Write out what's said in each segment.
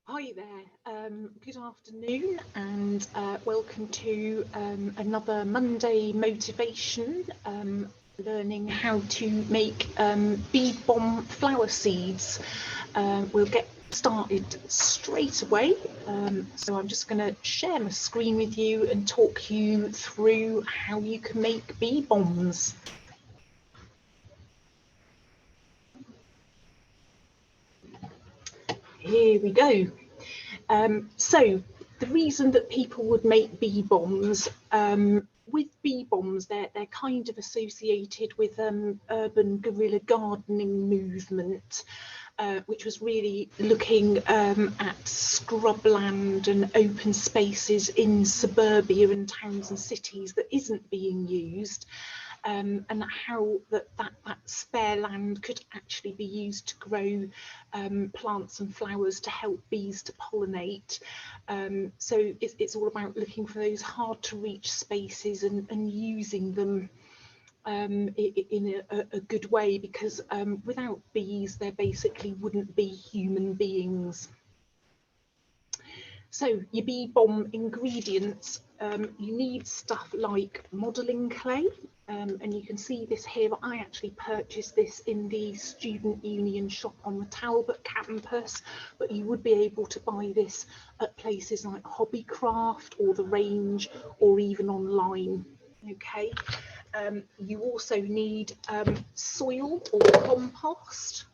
Hi there, good afternoon and welcome to another Monday motivation, learning how to make bee bomb flower seeds. We'll get started straight away, so I'm just going to share my screen with you and talk you through how you can make bee bombs. Here we go. So the reason that people would make bee bombs, with bee bombs, they're kind of associated with urban guerrilla gardening movement, which was really looking at scrubland and open spaces in suburbia and towns and cities that isn't being used. And how that spare land could actually be used to grow plants and flowers to help bees to pollinate. So it's all about looking for those hard to reach spaces and using them in a good way, because without bees there basically wouldn't be human beings. So your bee bomb ingredients, you need stuff like modelling clay, and you can see this here. I actually purchased this in the Student Union shop on the Talbot campus, but you would be able to buy this at places like Hobbycraft or The Range, or even online. Okay, you also need soil or compost.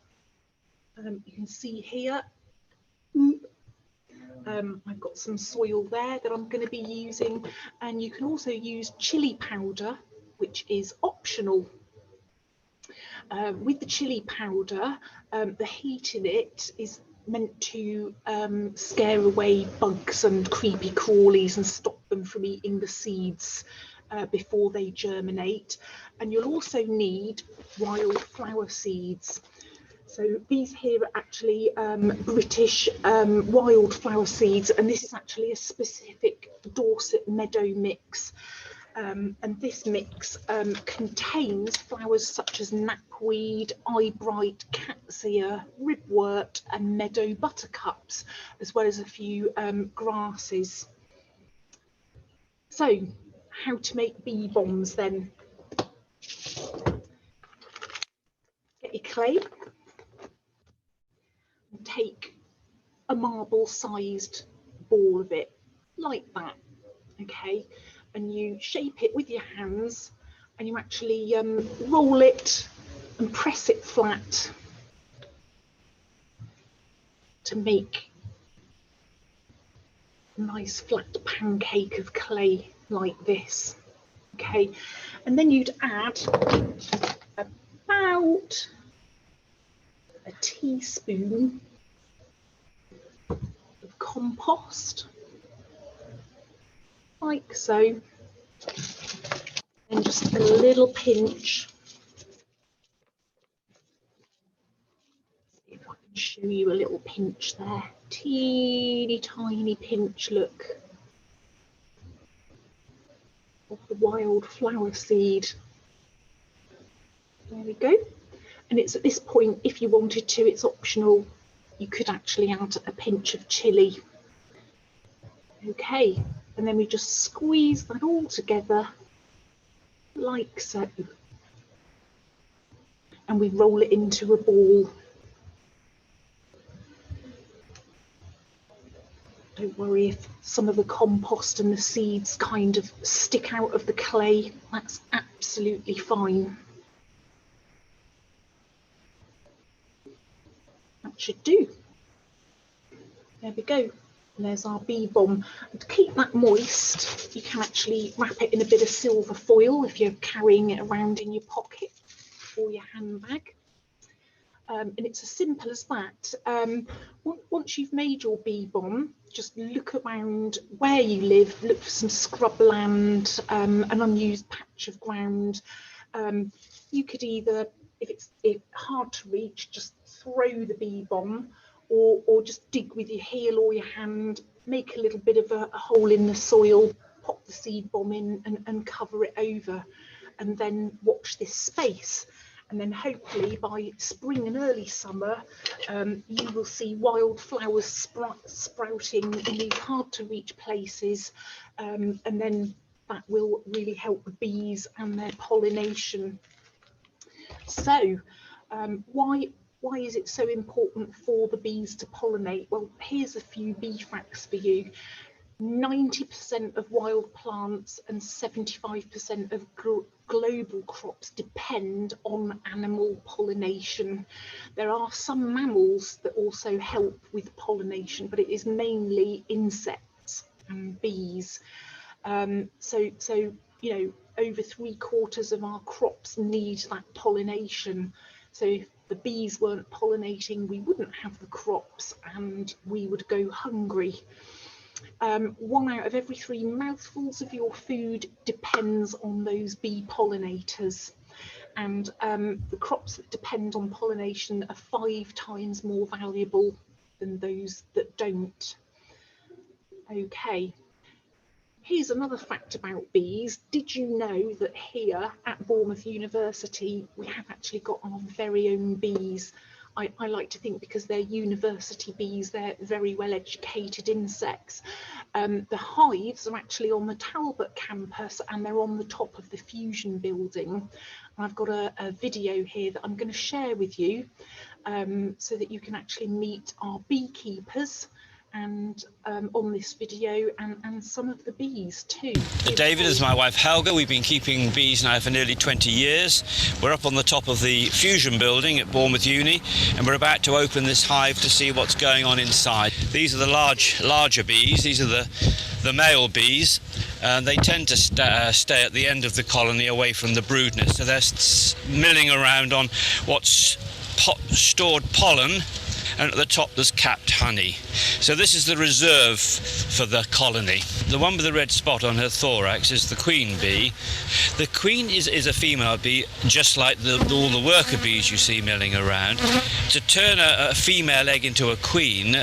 You can see here. I've got some soil there that I'm going to be using, and you can also use chili powder, which is optional. With the chili powder, the heat in it is meant to scare away bugs and creepy crawlies and stop them from eating the seeds before they germinate. And you'll also need wildflower seeds. So these here are actually British wildflower seeds, and this is actually a specific Dorset meadow mix. And this mix contains flowers such as knapweed, eyebright, catsia, ribwort and meadow buttercups, as well as a few grasses. So how to make bee bombs then? Get your clay. Take a marble sized ball of it like that, okay, and you shape it with your hands, and you actually roll it and press it flat to make a nice flat pancake of clay like this, okay. And then you'd add about a teaspoon of compost, like so, and just a little pinch. See if I can show you a little pinch there, teeny tiny pinch, look, of the wildflower seed. There we go. And it's at this point, if you wanted to, it's optional, you could actually add a pinch of chili. Okay, and then we just squeeze that all together like so, and we roll it into a ball. Don't worry if some of the compost and the seeds kind of stick out of the clay, that's absolutely fine. That should do. There we go. And there's our bee bomb. And to keep that moist, you can actually wrap it in a bit of silver foil if you're carrying it around in your pocket or your handbag. And it's as simple as that. Once you've made your bee bomb, just look around where you live, look for some scrubland, an unused patch of ground. You could either, if it's hard to reach, just throw the bee bomb, or just dig with your heel or your hand, make a little bit of a hole in the soil, pop the seed bomb in and cover it over, and then watch this space. and then hopefully by spring and early summer you will see wildflowers sprouting in these hard to reach places, and then that will really help the bees and their pollination. So why is it so important for the bees to pollinate? Well, here's a few bee facts for you. 90% of wild plants and 75% of global crops depend on animal pollination. There are some mammals that also help with pollination, but it is mainly insects and bees. So you know, over 3/4 of our crops need that pollination. So if the bees weren't pollinating, we wouldn't have the crops and we would go hungry. 1 out of every 3 mouthfuls of your food depends on those bee pollinators, and the crops that depend on pollination are 5 times more valuable than those that don't. Okay, here's another fact about bees. Did you know that here at Bournemouth University we have actually got our very own bees? I like to think because they're university bees, they're very well educated insects. The hives are actually on the Talbot campus and they're on the top of the Fusion building. And I've got a video here that I'm going to share with you so that you can actually meet our beekeepers and on this video, and some of the bees too. David is my wife Helga. We've been keeping bees now for nearly 20 years. We're up on the top of the Fusion building at Bournemouth Uni, and we're about to open this hive to see what's going on inside. These are the larger bees. These are the male bees, and they tend to stay at the end of the colony away from the brood nest. So they're milling around on what's stored pollen, and at the top there's capped honey. So this is the reserve for the colony. The one with the red spot on her thorax is the queen bee. The queen is a female bee, just like all the worker bees you see milling around. To turn a female egg into a queen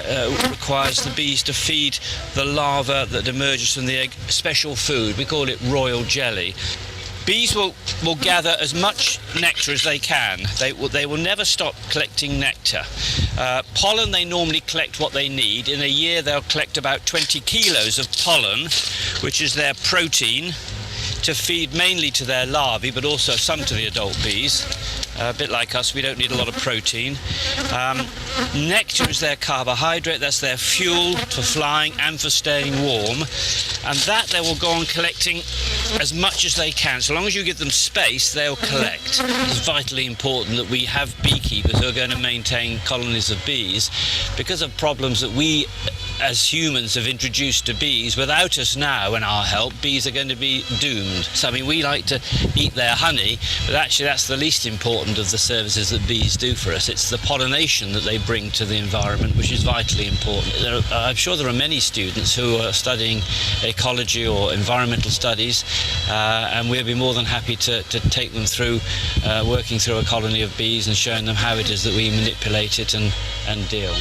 requires the bees to feed the larva that emerges from the egg special food. We call it royal jelly. Bees will gather as much nectar as they can. They will never stop collecting nectar. Pollen, they normally collect what they need. In a year they'll collect about 20 kilos of pollen, which is their protein, to feed mainly to their larvae, but also some to the adult bees. A bit like us, we don't need a lot of protein. Nectar is their carbohydrate, that's their fuel for flying and for staying warm. And that they will go on collecting as much as they can. So long as you give them space, they'll collect. It's vitally important that we have beekeepers who are going to maintain colonies of bees. Because of problems that we as humans have introduced to bees, without us now and our help, bees are going to be doomed. So I mean, we like to eat their honey, but actually that's the least important of the services that bees do for us. It's the pollination that they bring to the environment, which is vitally important. I'm sure there are many students who are studying ecology or environmental studies, and we'll be more than happy to take them through working through a colony of bees and showing them how it is that we manipulate it and deal.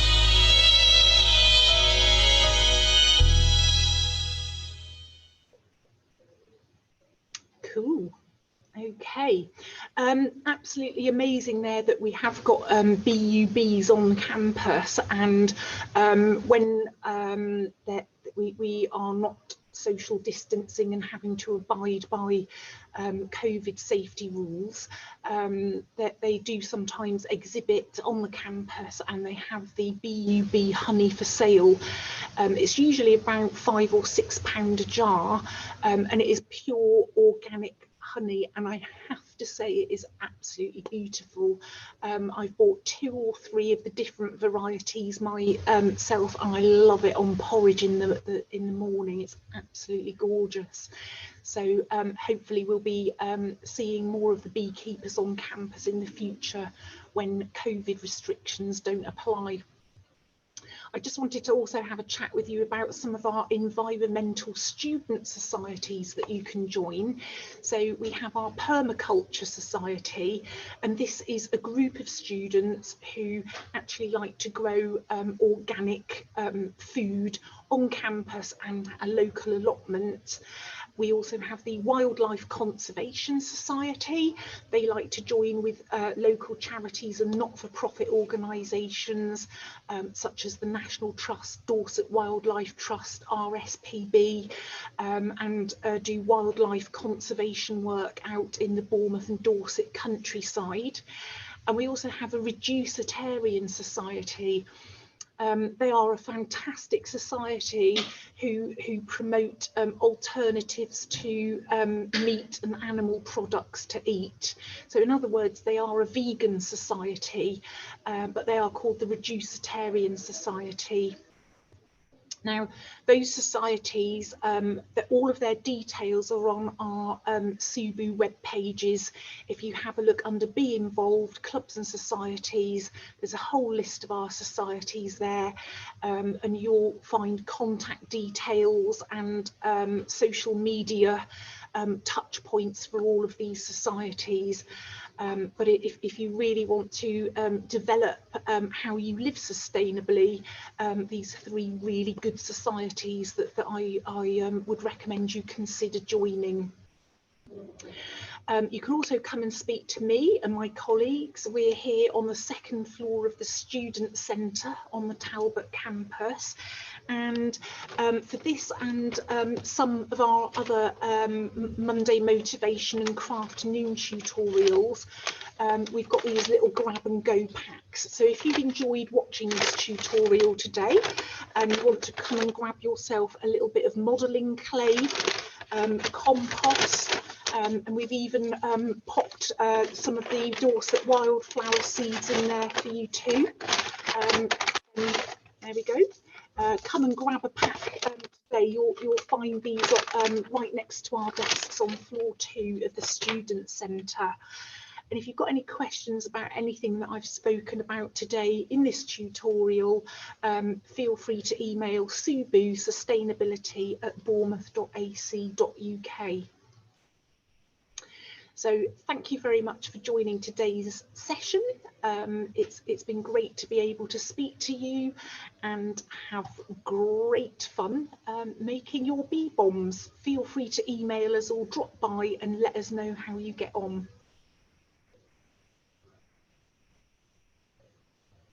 Cool. Okay, absolutely amazing there that we have got BUBs on campus, and when we are not social distancing and having to abide by COVID safety rules, that they do sometimes exhibit on the campus, and they have the BUB honey for sale. It's usually about £5 or £6 a jar, and it is pure organic honey, and I have to say it is absolutely beautiful. I've bought 2 or 3 of the different varieties myself, and I love it on porridge in the morning. It's absolutely gorgeous. So hopefully we'll be seeing more of the beekeepers on campus in the future when COVID restrictions don't apply. I just wanted to also have a chat with you about some of our environmental student societies that you can join. So we have our Permaculture Society, and this is a group of students who actually like to grow organic food on campus and a local allotment. We also have the Wildlife Conservation Society. They like to join with local charities and not-for-profit organisations such as the National Trust, Dorset Wildlife Trust, RSPB, and do wildlife conservation work out in the Bournemouth and Dorset countryside. And we also have a Reducitarian Society. They are a fantastic society who promote alternatives to meat and animal products to eat. So in other words, they are a vegan society, but they are called the Reducitarian Society. Now, those societies, all of their details are on our SUBU web pages. If you have a look under Be Involved, Clubs and Societies, there's a whole list of our societies there, and you'll find contact details and social media touch points for all of these societies. But if you really want to develop how you live sustainably, these 3 really good societies that I would recommend you consider joining. You can also come and speak to me and my colleagues. We're here on the 2nd floor of the Student Centre on the Talbot campus. And for this and some of our other Monday motivation and crafternoon tutorials, we've got these little grab and go packs. So if you've enjoyed watching this tutorial today and you want to come and grab yourself a little bit of modelling clay, compost, and we've even popped some of the Dorset wildflower seeds in there for you too. There we go. Come and grab a pack today. You'll find these right next to our desks on floor 2 of the Student Centre. And if you've got any questions about anything that I've spoken about today in this tutorial, feel free to email subusustainability@bournemouth.ac.uk. So thank you very much for joining today's session. It's been great to be able to speak to you and have great fun making your bee bombs. Feel free to email us or drop by and let us know how you get on.